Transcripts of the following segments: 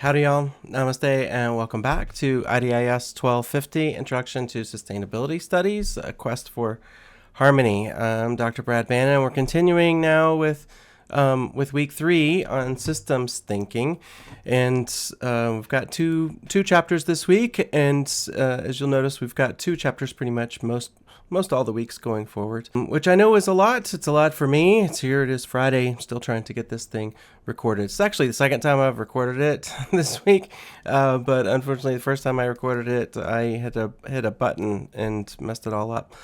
Howdy y'all, namaste, and welcome back to IDIS1250, Introduction to Sustainability Studies, a quest for harmony. I'm Dr. Brad Bannon. We're continuing now with week 3 on systems thinking, and we've got two chapters this week, and as you'll notice, we've got 2 chapters pretty much most all the weeks going forward, which I know is a lot. It's a lot for me. It is Friday. I'm still trying to get this thing recorded. It's actually the second time I've recorded it this week, but unfortunately the first time I recorded it, I had to hit a button and messed it all up.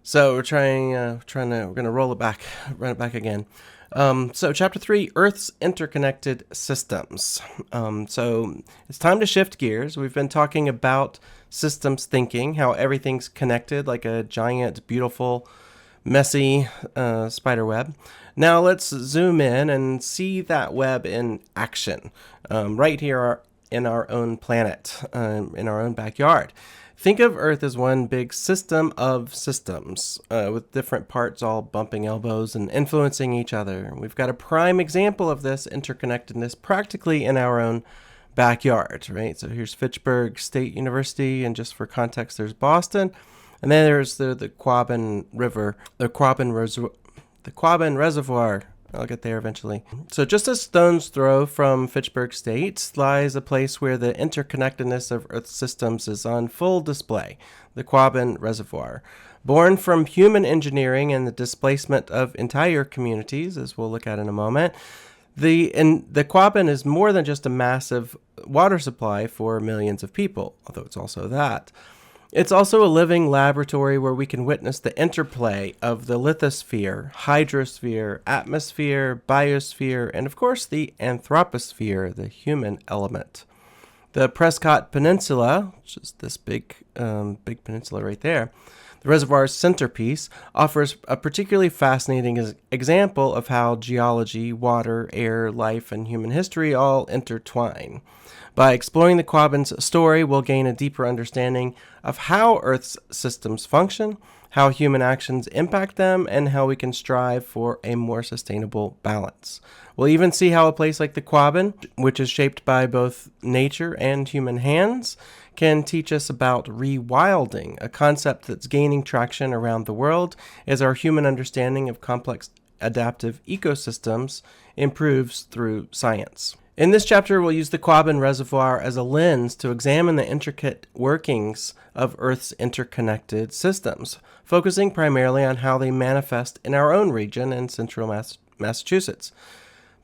So we're we're gonna run it back again. So chapter 3, Earth's interconnected systems. So it's time to shift gears. We've been talking about systems thinking, how everything's connected like a giant, beautiful, messy spider web. Now let's zoom in and see that web in action right here in our own planet, in our own backyard. Think of Earth as one big system of systems with different parts all bumping elbows and influencing each other. We've got a prime example of this interconnectedness practically in our own backyard, right? So here's Fitchburg State University, and just for context, there's Boston, and then there's the Quabbin River, the Quabbin Reservoir. I'll get there eventually. So just a stone's throw from Fitchburg State lies a place where the interconnectedness of Earth's systems is on full display, the Quabbin Reservoir. Born from human engineering and the displacement of entire communities, as we'll look at in a moment, the Quabbin is more than just a massive water supply for millions of people, although it's also that. It's also a living laboratory where we can witness the interplay of the lithosphere, hydrosphere, atmosphere, biosphere, and of course the anthroposphere, the human element. The Prescott Peninsula, which is this big peninsula right there, the reservoir's centerpiece, offers a particularly fascinating example of how geology, water, air, life, and human history all intertwine. By exploring the Quabbin's story, we'll gain a deeper understanding of how Earth's systems function, how human actions impact them, and how we can strive for a more sustainable balance. We'll even see how a place like the Quabbin, which is shaped by both nature and human hands, can teach us about rewilding, a concept that's gaining traction around the world as our human understanding of complex adaptive ecosystems improves through science. In this chapter, we'll use the Quabbin Reservoir as a lens to examine the intricate workings of Earth's interconnected systems, focusing primarily on how they manifest in our own region in central Massachusetts.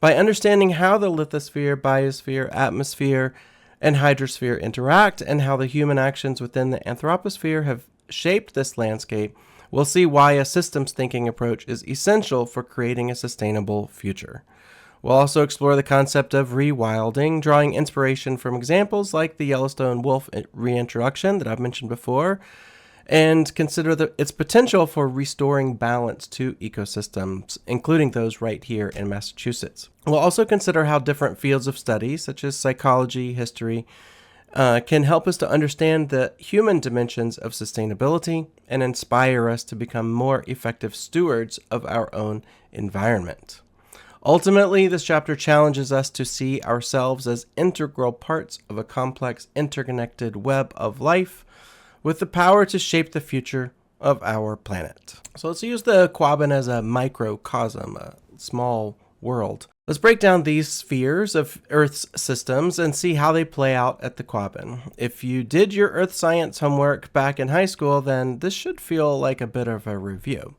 By understanding how the lithosphere, biosphere, atmosphere, and hydrosphere interact and how the human actions within the anthroposphere have shaped this landscape, we'll see why a systems thinking approach is essential for creating a sustainable future. We'll also explore the concept of rewilding, drawing inspiration from examples like the Yellowstone wolf reintroduction that I've mentioned before, and consider its potential for restoring balance to ecosystems, including those right here in Massachusetts. We'll also consider how different fields of study, such as psychology, history, can help us to understand the human dimensions of sustainability and inspire us to become more effective stewards of our own environment. Ultimately, this chapter challenges us to see ourselves as integral parts of a complex, interconnected web of life with the power to shape the future of our planet. So let's use the Quabbin as a microcosm, a small world. Let's break down these spheres of Earth's systems and see how they play out at the Quabbin. If you did your Earth science homework back in high school, then this should feel like a bit of a review.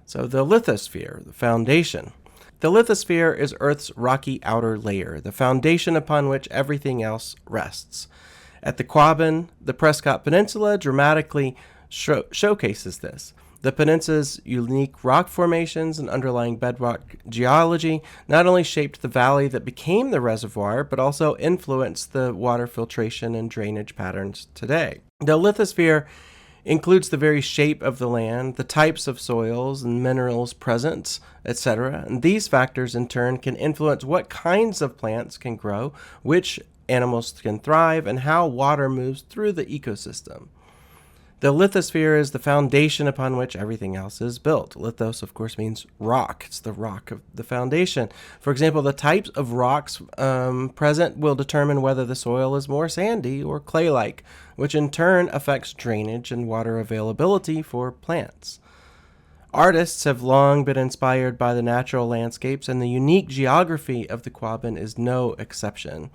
So the lithosphere, the foundation. The lithosphere is Earth's rocky outer layer, the foundation upon which everything else rests. At the Quabbin, the Prescott Peninsula dramatically showcases this. The peninsula's unique rock formations and underlying bedrock geology not only shaped the valley that became the reservoir, but also influenced the water filtration and drainage patterns today. The lithosphere includes the very shape of the land, the types of soils and minerals present, etc. And these factors in turn can influence what kinds of plants can grow, which animals can thrive, and how water moves through the ecosystem. The lithosphere is the foundation upon which everything else is built. Lithos, of course, means rock. It's the rock of the foundation. For example, the types of rocks present will determine whether the soil is more sandy or clay-like, which in turn affects drainage and water availability for plants. Artists have long been inspired by the natural landscapes, and the unique geography of the Quabbin is no exception.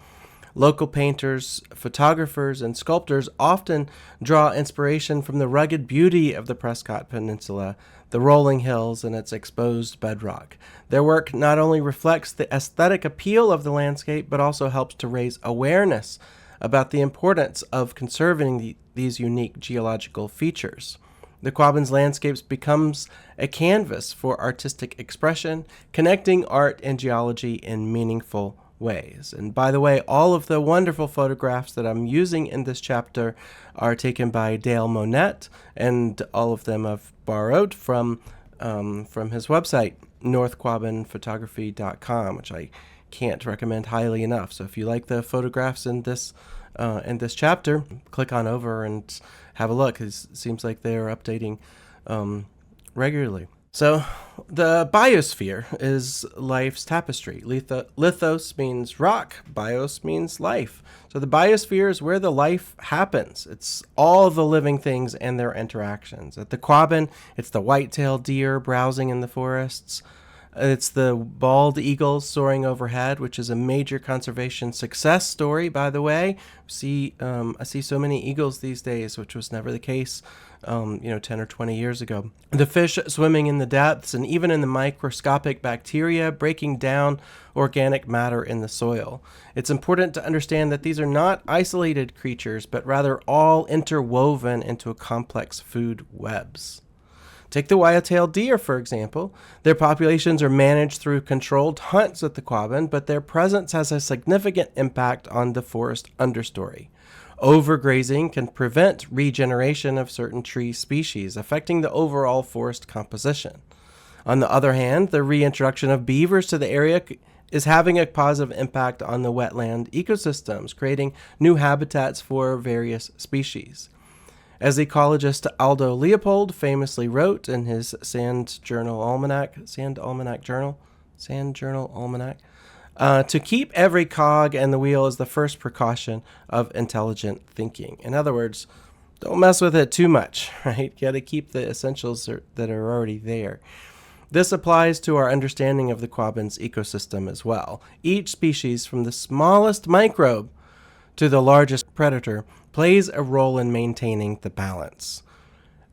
Local painters, photographers, and sculptors often draw inspiration from the rugged beauty of the Prescott Peninsula, the rolling hills, and its exposed bedrock. Their work not only reflects the aesthetic appeal of the landscape, but also helps to raise awareness about the importance of conserving these unique geological features. The Quabbin's landscapes becomes a canvas for artistic expression, connecting art and geology in meaningful ways. And by the way, all of the wonderful photographs that I'm using in this chapter are taken by Dale Monette, and all of them I've borrowed from his website, northquabbinphotography.com, which I can't recommend highly enough. So if you like the photographs in this chapter, click on over and have a look. It seems like they're updating regularly. So the biosphere is life's tapestry. Lithos means rock, bios means life. So the biosphere is where the life happens. It's all the living things and their interactions. At the Quabbin, it's the white-tailed deer browsing in the forests. It's the bald eagles soaring overhead, which is a major conservation success story, by the way. I see so many eagles these days, which was never the case 10 or 20 years ago. The fish swimming in the depths, and even in the microscopic bacteria breaking down organic matter in the soil. It's important to understand that these are not isolated creatures, but rather all interwoven into a complex food webs. Take the white-tailed deer, for example. Their populations are managed through controlled hunts at the Quabbin, but their presence has a significant impact on the forest understory. Overgrazing can prevent regeneration of certain tree species, affecting the overall forest composition. On the other hand, the reintroduction of beavers to the area is having a positive impact on the wetland ecosystems, creating new habitats for various species. As ecologist Aldo Leopold famously wrote in his Sand Journal Almanac, to keep every cog in the wheel is the first precaution of intelligent thinking. In other words, don't mess with it too much, right? You got to keep the essentials that are already there. This applies to our understanding of the Quabbin's ecosystem as well. Each species, from the smallest microbe to the largest predator, plays a role in maintaining the balance.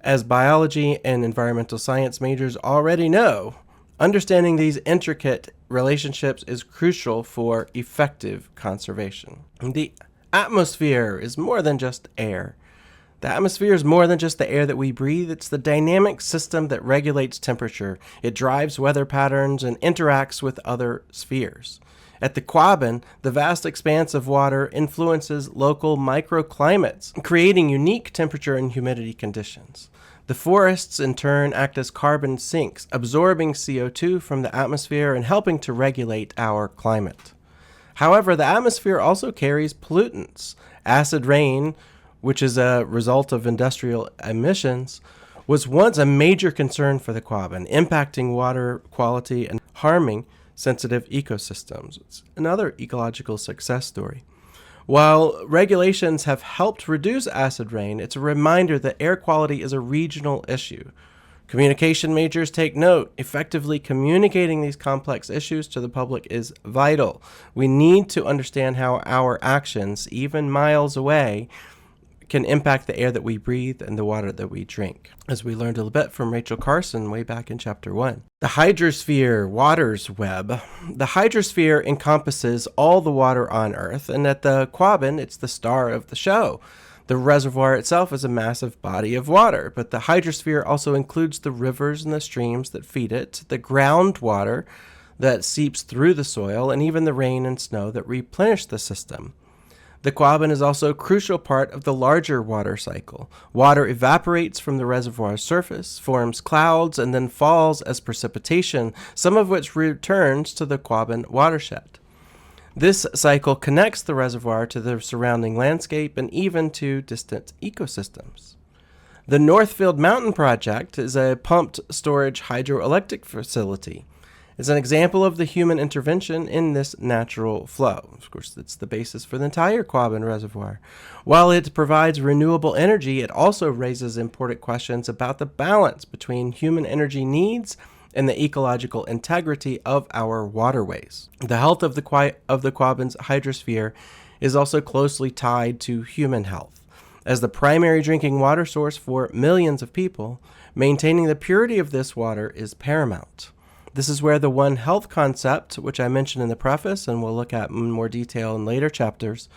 As biology and environmental science majors already know, understanding these intricate relationships is crucial for effective conservation. The atmosphere is more than just air. The atmosphere is more than just the air that we breathe. It's the dynamic system that regulates temperature. It drives weather patterns and interacts with other spheres. At the Quabbin, the vast expanse of water influences local microclimates, creating unique temperature and humidity conditions. The forests, in turn, act as carbon sinks, absorbing CO2 from the atmosphere and helping to regulate our climate. However, the atmosphere also carries pollutants. Acid rain, which is a result of industrial emissions, was once a major concern for the Quabbin, impacting water quality and harming sensitive ecosystems. It's another ecological success story. While regulations have helped reduce acid rain, it's a reminder that air quality is a regional issue. Communication majors take note. Effectively communicating these complex issues to the public is vital. We need to understand how our actions, even miles away, can impact the air that we breathe and the water that we drink, as we learned a little bit from Rachel Carson way back in Chapter 1. The hydrosphere, water's web. The hydrosphere encompasses all the water on Earth, and at the Quabbin, it's the star of the show. The reservoir itself is a massive body of water, but the hydrosphere also includes the rivers and the streams that feed it, the groundwater that seeps through the soil, and even the rain and snow that replenish the system. The Quabbin is also a crucial part of the larger water cycle. Water evaporates from the reservoir's surface, forms clouds, and then falls as precipitation, some of which returns to the Quabbin watershed. This cycle connects the reservoir to the surrounding landscape and even to distant ecosystems. The Northfield Mountain Project is a pumped storage hydroelectric facility. It's an example of the human intervention in this natural flow. Of course, it's the basis for the entire Quabbin Reservoir. While it provides renewable energy, it also raises important questions about the balance between human energy needs and the ecological integrity of our waterways. The health of the Quabbin's hydrosphere is also closely tied to human health. As the primary drinking water source for millions of people, maintaining the purity of this water is paramount. This is where the One Health concept, which I mentioned in the preface and we'll look at in more detail in later chapters,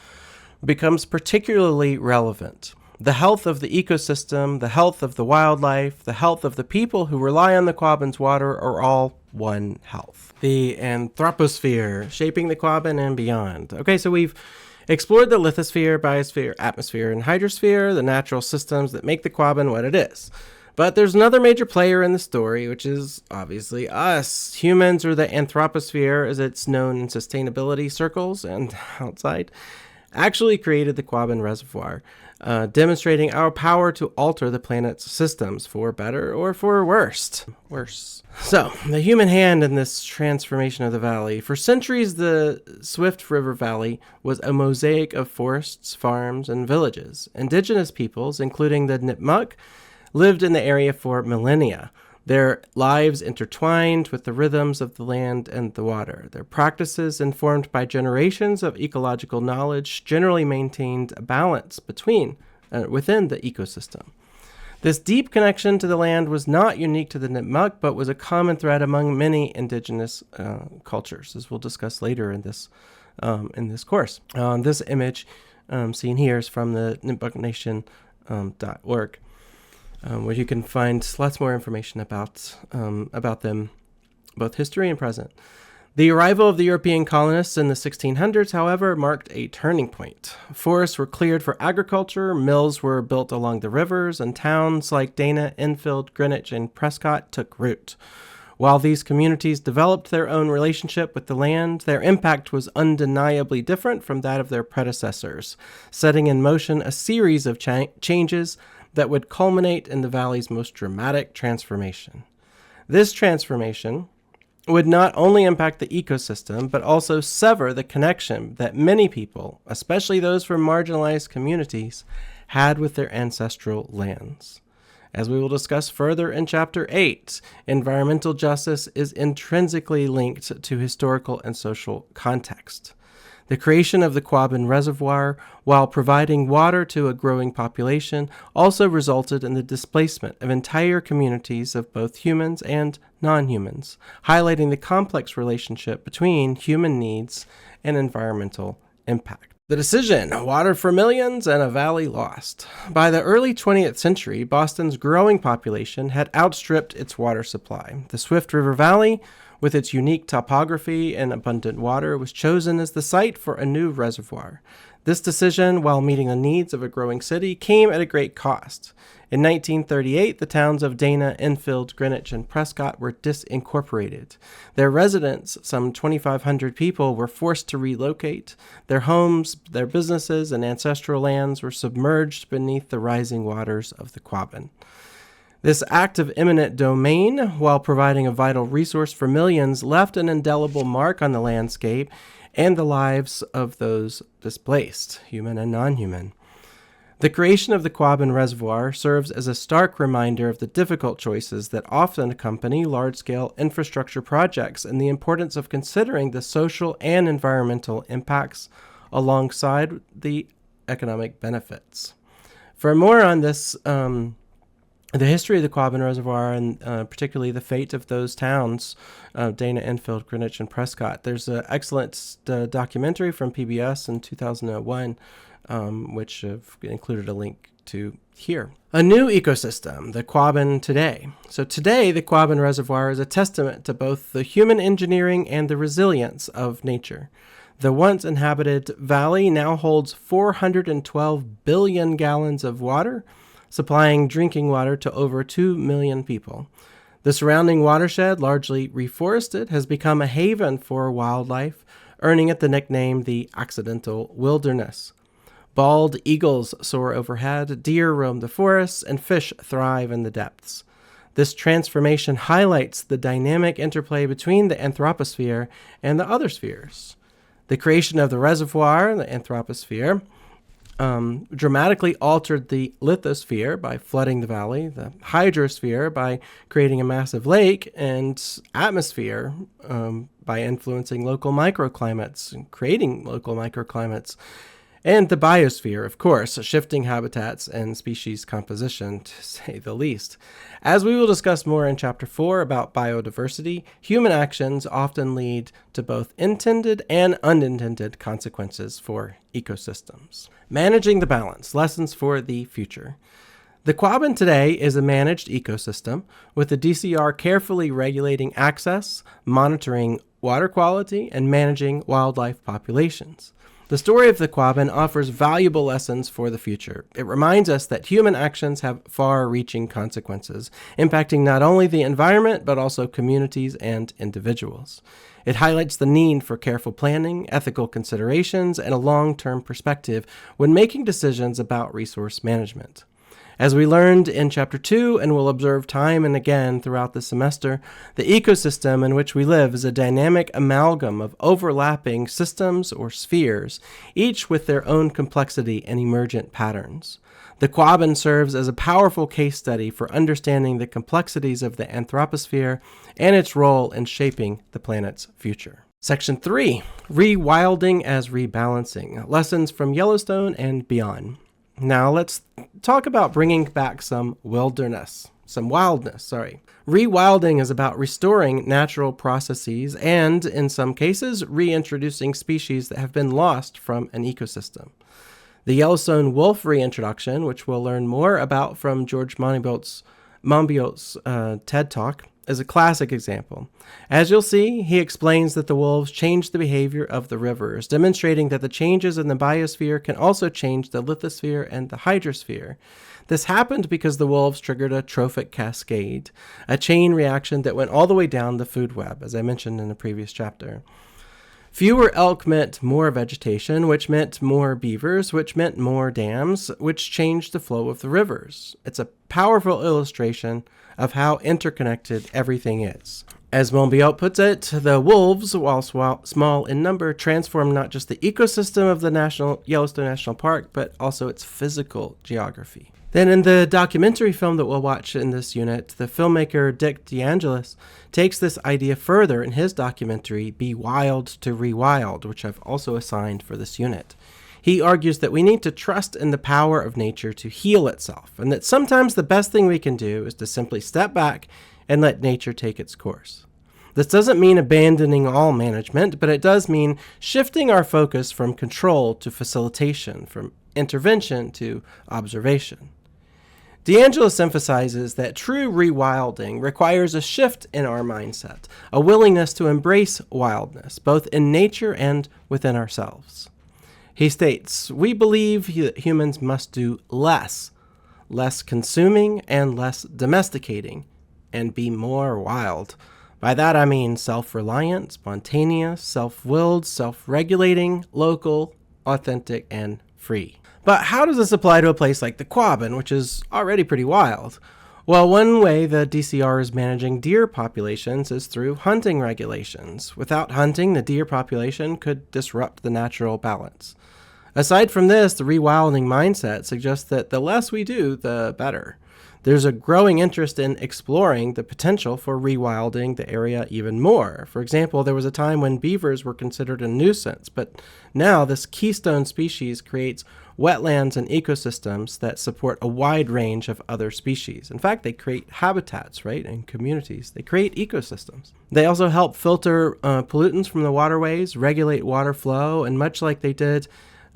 becomes particularly relevant. The health of the ecosystem, the health of the wildlife, the health of the people who rely on the Quabbin's water are all one health. The Anthroposphere, shaping the Quabbin and beyond. Okay, so we've explored the lithosphere, biosphere, atmosphere, and hydrosphere, the natural systems that make the Quabbin what it is. But there's another major player in the story, which is obviously us. Humans, or the Anthroposphere, as it's known in sustainability circles and outside, actually created the Quabbin Reservoir, demonstrating our power to alter the planet's systems for better or for worse. So, the human hand in this transformation of the valley. For centuries, the Swift River Valley was a mosaic of forests, farms, and villages. Indigenous peoples, including the Nipmuc, lived in the area for millennia, their lives intertwined with the rhythms of the land and the water. Their practices, informed by generations of ecological knowledge, generally maintained a balance within the ecosystem. This deep connection to the land was not unique to the Nipmuc, but was a common thread among many indigenous cultures, as we'll discuss later in this course. This image seen here is from the nipmucnation.org. Where you can find lots more information about them, both history and present. The arrival of the European colonists in the 1600s, however, marked a turning point. Forests were cleared for agriculture, mills were built along the rivers, and towns like Dana, Enfield, Greenwich, and Prescott took root. While these communities developed their own relationship with the land, their impact was undeniably different from that of their predecessors, setting in motion a series of changes that would culminate in the valley's most dramatic transformation. This transformation would not only impact the ecosystem, but also sever the connection that many people, especially those from marginalized communities, had with their ancestral lands. As we will discuss further in Chapter 8, environmental justice is intrinsically linked to historical and social context. The creation of the Quabbin Reservoir, while providing water to a growing population, also resulted in the displacement of entire communities of both humans and non-humans, highlighting the complex relationship between human needs and environmental impact. The decision: water for millions and a valley lost. By the early 20th century, Boston's growing population had outstripped its water supply. The Swift River Valley, with its unique topography and abundant water, was chosen as the site for a new reservoir. This decision, while meeting the needs of a growing city, came at a great cost. In 1938, the towns of Dana, Enfield, Greenwich, and Prescott were disincorporated. Their residents, some 2,500 people, were forced to relocate. Their homes, their businesses, and ancestral lands were submerged beneath the rising waters of the Quabbin. This act of eminent domain, while providing a vital resource for millions, left an indelible mark on the landscape and the lives of those displaced, human and non-human. The creation of the Quabbin Reservoir serves as a stark reminder of the difficult choices that often accompany large-scale infrastructure projects and the importance of considering the social and environmental impacts alongside the economic benefits. For more on this, the history of the Quabbin Reservoir and particularly the fate of those towns, Dana, Enfield, Greenwich, and Prescott, there's an excellent documentary from PBS in 2001, which I've included a link to here. A new ecosystem, the Quabbin today. So today, the Quabbin Reservoir is a testament to both the human engineering and the resilience of nature. The once inhabited valley now holds 412 billion gallons of water, supplying drinking water to over 2 million people. The surrounding watershed, largely reforested, has become a haven for wildlife, earning it the nickname the Accidental Wilderness. Bald eagles soar overhead, deer roam the forests, and fish thrive in the depths. This transformation highlights the dynamic interplay between the Anthroposphere and the other spheres. The creation of the reservoir, the Anthroposphere, dramatically altered the lithosphere by flooding the valley, the hydrosphere by creating a massive lake, and atmosphere by influencing local microclimates and creating local microclimates. And the biosphere, of course, shifting habitats and species composition, to say the least. As we will discuss more in Chapter 4 about biodiversity, human actions often lead to both intended and unintended consequences for ecosystems. Managing the balance, lessons for the future. The Quabbin today is a managed ecosystem, with the DCR carefully regulating access, monitoring water quality, and managing wildlife populations. The story of the Quabbin offers valuable lessons for the future. It reminds us that human actions have far-reaching consequences, impacting not only the environment, but also communities and individuals. It highlights the need for careful planning, ethical considerations, and a long-term perspective when making decisions about resource management. As we learned in Chapter 2 and will observe time and again throughout the semester, the ecosystem in which we live is a dynamic amalgam of overlapping systems or spheres, each with their own complexity and emergent patterns. The Quabbin serves as a powerful case study for understanding the complexities of the Anthroposphere and its role in shaping the planet's future. Section 3, Rewilding as Rebalancing, Lessons from Yellowstone and Beyond. Now let's talk about bringing back some wildness. Rewilding is about restoring natural processes and, in some cases, reintroducing species that have been lost from an ecosystem. The Yellowstone wolf reintroduction, which we'll learn more about from George Monbiot's TED Talk, is a classic example. As you'll see, he explains that the wolves changed the behavior of the rivers, demonstrating that the changes in the biosphere can also change the lithosphere and the hydrosphere. This happened because the wolves triggered a trophic cascade, a chain reaction that went all the way down the food web, as I mentioned in the previous chapter. Fewer elk meant more vegetation, which meant more beavers, which meant more dams, which changed the flow of the rivers. It's a powerful illustration of how interconnected everything is. As Monbiot puts it, the wolves, while small in number, transform not just the ecosystem of the Yellowstone National Park, but also its physical geography. Then in the documentary film that we'll watch in this unit, the filmmaker Dick DeAngelis takes this idea further in his documentary, Be Wild to Rewild, which I've also assigned for this unit. He argues that we need to trust in the power of nature to heal itself, and that sometimes the best thing we can do is to simply step back and let nature take its course. This doesn't mean abandoning all management, but it does mean shifting our focus from control to facilitation, from intervention to observation. DeAngelis emphasizes that true rewilding requires a shift in our mindset, a willingness to embrace wildness, both in nature and within ourselves. He states, we believe that humans must do less consuming and less domesticating, and be more wild. By that I mean self-reliant, spontaneous, self-willed, self-regulating, local, authentic, and free. But how does this apply to a place like the Quabbin, which is already pretty wild? Well, one way the DCR is managing deer populations is through hunting regulations. Without hunting, the deer population could disrupt the natural balance. Aside from this, the rewilding mindset suggests that the less we do, the better. There's a growing interest in exploring the potential for rewilding the area even more. For example, there was a time when beavers were considered a nuisance, but now this keystone species creates wetlands and ecosystems that support a wide range of other species. In fact, they create habitats, right, and communities. They create ecosystems. They also help filter pollutants from the waterways, regulate water flow, and much like they did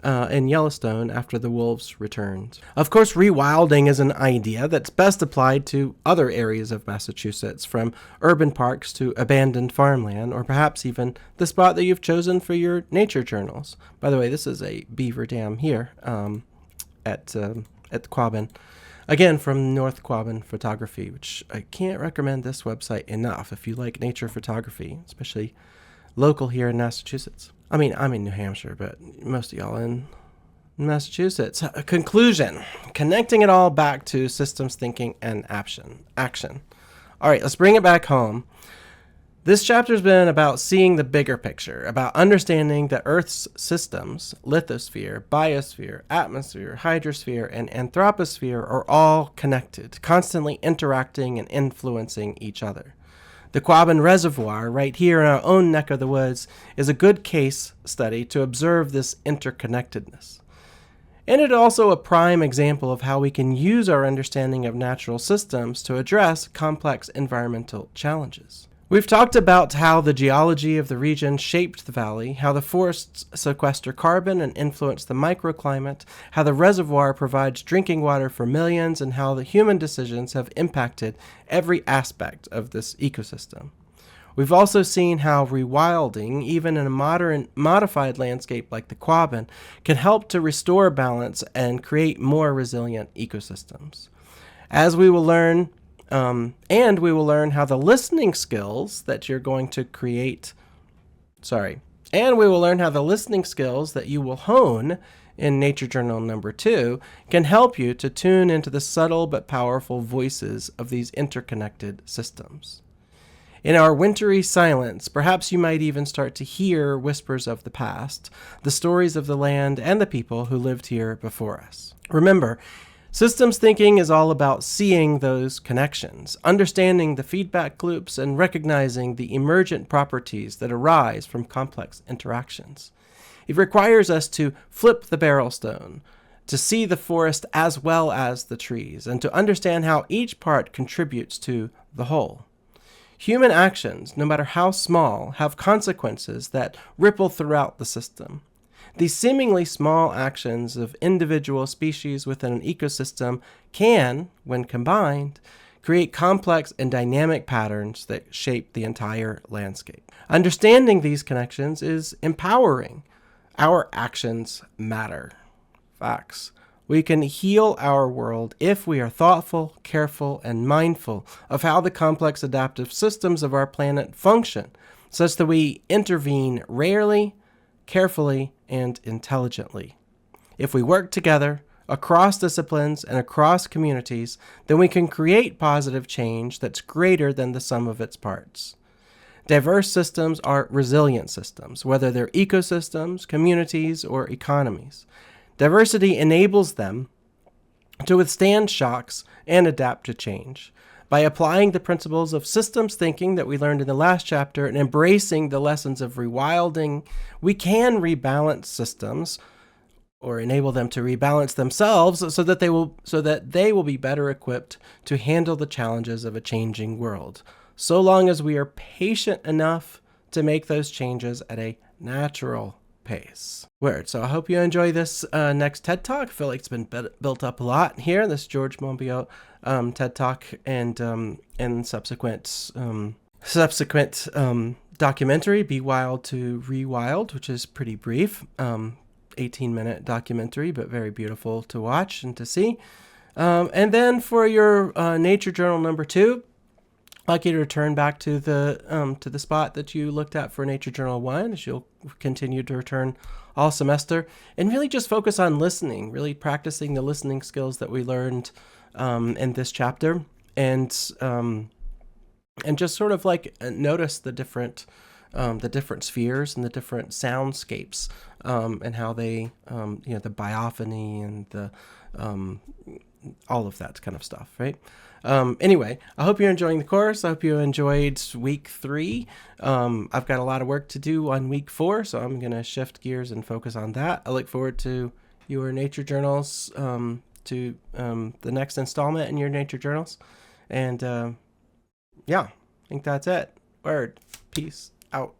in Yellowstone after the wolves returned. Of course, rewilding is an idea that's best applied to other areas of Massachusetts, from urban parks to abandoned farmland, or perhaps even the spot that you've chosen for your nature journals. By the way, this is a beaver dam here at the Quabbin. Again, from North Quabbin Photography, which I can't recommend this website enough if you like nature photography, especially local here in Massachusetts. I mean, I'm in New Hampshire, but most of y'all in Massachusetts. Conclusion. Connecting it all back to systems thinking and action. All right, let's bring it back home. This chapter's been about seeing the bigger picture, about understanding that Earth's systems, lithosphere, biosphere, atmosphere, hydrosphere, and anthroposphere are all connected, constantly interacting and influencing each other. The Quabbin Reservoir, right here in our own neck of the woods, is a good case study to observe this interconnectedness. And it's also a prime example of how we can use our understanding of natural systems to address complex environmental challenges. We've talked about how the geology of the region shaped the valley, how the forests sequester carbon and influence the microclimate, how the reservoir provides drinking water for millions, and how the human decisions have impacted every aspect of this ecosystem. We've also seen how rewilding, even in a modified landscape like the Quabbin, can help to restore balance and create more resilient ecosystems. As we will learn, and we will learn how the listening skills that you're going to and we will learn how the listening skills that you will hone in Nature Journal number 2 can help you to tune into the subtle but powerful voices of these interconnected systems. In our wintry silence, perhaps you might even start to hear whispers of the past, the stories of the land and the people who lived here before us. Remember, systems thinking is all about seeing those connections, understanding the feedback loops, and recognizing the emergent properties that arise from complex interactions. It requires us to flip the barrel stone, to see the forest as well as the trees, and to understand how each part contributes to the whole. Human actions, no matter how small, have consequences that ripple throughout the system. These seemingly small actions of individual species within an ecosystem can, when combined, create complex and dynamic patterns that shape the entire landscape. Understanding these connections is empowering. Our actions matter. Facts. We can heal our world if we are thoughtful, careful, and mindful of how the complex adaptive systems of our planet function, such that we intervene rarely, carefully, and intelligently. If we work together, across disciplines and across communities, then we can create positive change that's greater than the sum of its parts. Diverse systems are resilient systems, whether they're ecosystems, communities, or economies. Diversity enables them to withstand shocks and adapt to change. By applying the principles of systems thinking that we learned in the last chapter and embracing the lessons of rewilding, we can rebalance systems or enable them to rebalance themselves so that they will be better equipped to handle the challenges of a changing world, so long as we are patient enough to make those changes at a natural pace. So I hope you enjoy this next TED Talk. I feel like it's been built up a lot here. This George Monbiot TED Talk and subsequent documentary, Be Wild to Rewild, which is pretty brief. 18-minute documentary, but very beautiful to watch and to see. And then for your Nature Journal number 2, I'd like you to return back to the spot that you looked at for Nature Journal 1, as you'll continue to return all semester, and really just focus on listening, really practicing the listening skills that we learned in this chapter, and just sort of like notice the different spheres and the different soundscapes, and how they, the biophony and the all of that kind of stuff, right? Anyway, I hope you're enjoying the course. I hope you enjoyed week 3. I've got a lot of work to do on week 4, so I'm going to shift gears and focus on that. I look forward to your Nature Journals, to the next installment in your Nature Journals. And yeah, I think that's it. Word. Peace out.